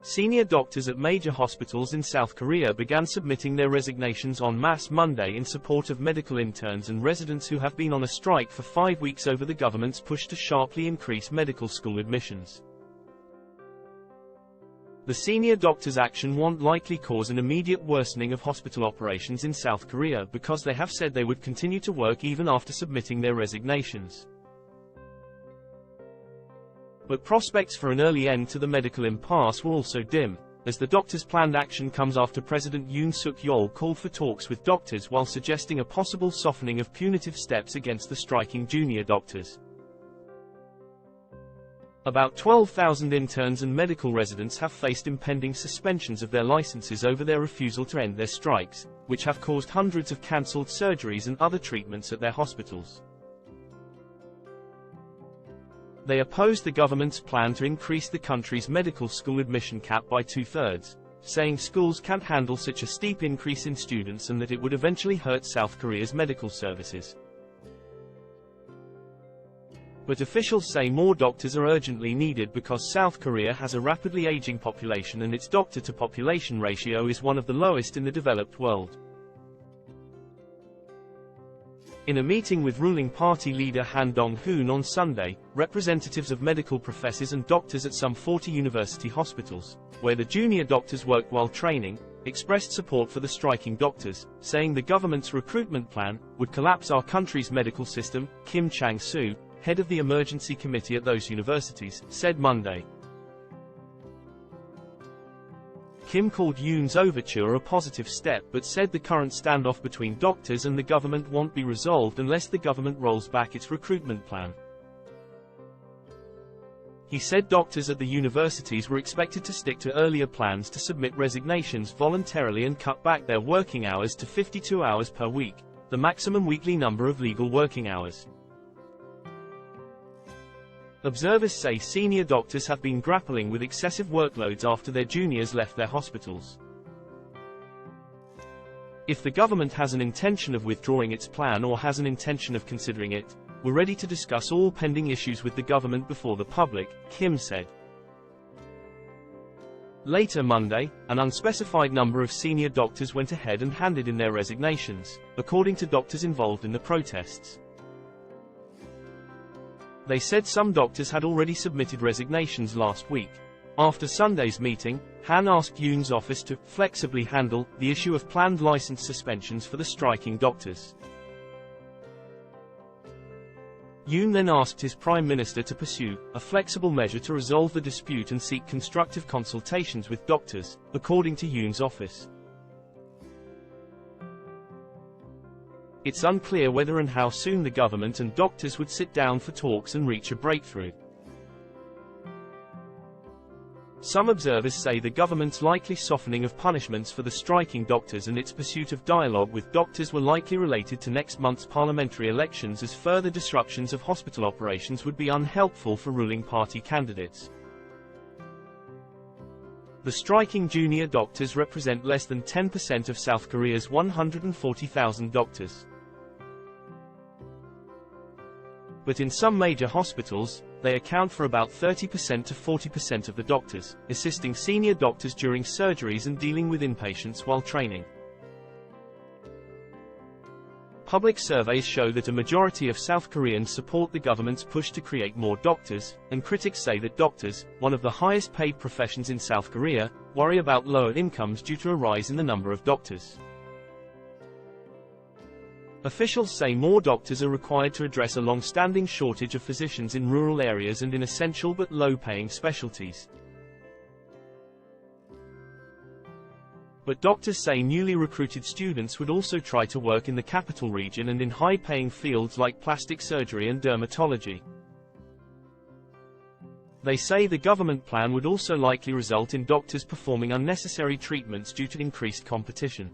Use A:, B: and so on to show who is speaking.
A: Senior doctors at major hospitals in South Korea began submitting their resignations en masse Monday in support of medical interns and residents who have been on a strike for 5 weeks over the government's push to sharply increase medical school admissions. The senior doctors' action won't likely cause an immediate worsening of hospital operations in South Korea because they have said they would continue to work even after submitting their resignations. But prospects for an early end to the medical impasse were also dim, as the doctors' planned action comes after President Yoon Suk-yeol called for talks with doctors while suggesting a possible softening of punitive steps against the striking junior doctors. About 12,000 interns and medical residents have faced impending suspensions of their licenses over their refusal to end their strikes, which have caused hundreds of cancelled surgeries and other treatments at their hospitals. They opposed the government's plan to increase the country's medical school admission cap by 2/3, saying schools can't handle such a steep increase in students and that it would eventually hurt South Korea's medical services. But officials say more doctors are urgently needed because South Korea has a rapidly aging population and its doctor-to-population ratio is one of the lowest in the developed world. In a meeting with ruling party leader Han Dong-hoon on Sunday, representatives of medical professors and doctors at some 40 university hospitals, where the junior doctors worked while training, expressed support for the striking doctors, saying the government's recruitment plan would collapse our country's medical system. Kim Chang-soo, head of the emergency committee at those universities, said Monday. Kim called Yoon's overture a positive step but said the current standoff between doctors and the government won't be resolved unless the government rolls back its recruitment plan. He said doctors at the universities were expected to stick to earlier plans to submit resignations voluntarily and cut back their working hours to 52 hours per week, the maximum weekly number of legal working hours. Observers say senior doctors have been grappling with excessive workloads after their juniors left their hospitals. If the government has an intention of withdrawing its plan or has an intention of considering it, we're ready to discuss all pending issues with the government before the public, Kim said. Later Monday, an unspecified number of senior doctors went ahead and handed in their resignations, according to doctors involved in the protests. They said some doctors had already submitted resignations last week. After Sunday's meeting, Han asked Yoon's office to flexibly handle the issue of planned license suspensions for the striking doctors. Yoon then asked his prime minister to pursue a flexible measure to resolve the dispute and seek constructive consultations with doctors, according to Yoon's office. It's unclear whether and how soon the government and doctors would sit down for talks and reach a breakthrough. Some observers say the government's likely softening of punishments for the striking doctors and its pursuit of dialogue with doctors were likely related to next month's parliamentary elections, as further disruptions of hospital operations would be unhelpful for ruling party candidates. The striking junior doctors represent less than 10% of South Korea's 140,000 doctors. But in some major hospitals, they account for about 30% to 40% of the doctors, assisting senior doctors during surgeries and dealing with inpatients while training. Public surveys show that a majority of South Koreans support the government's push to create more doctors, and critics say that doctors, one of the highest paid professions in South Korea, worry about lower incomes due to a rise in the number of doctors. Officials say more doctors are required to address a long-standing shortage of physicians in rural areas and in essential but low-paying specialties. But doctors say newly recruited students would also try to work in the capital region and in high-paying fields like plastic surgery and dermatology. They say the government plan would also likely result in doctors performing unnecessary treatments due to increased competition.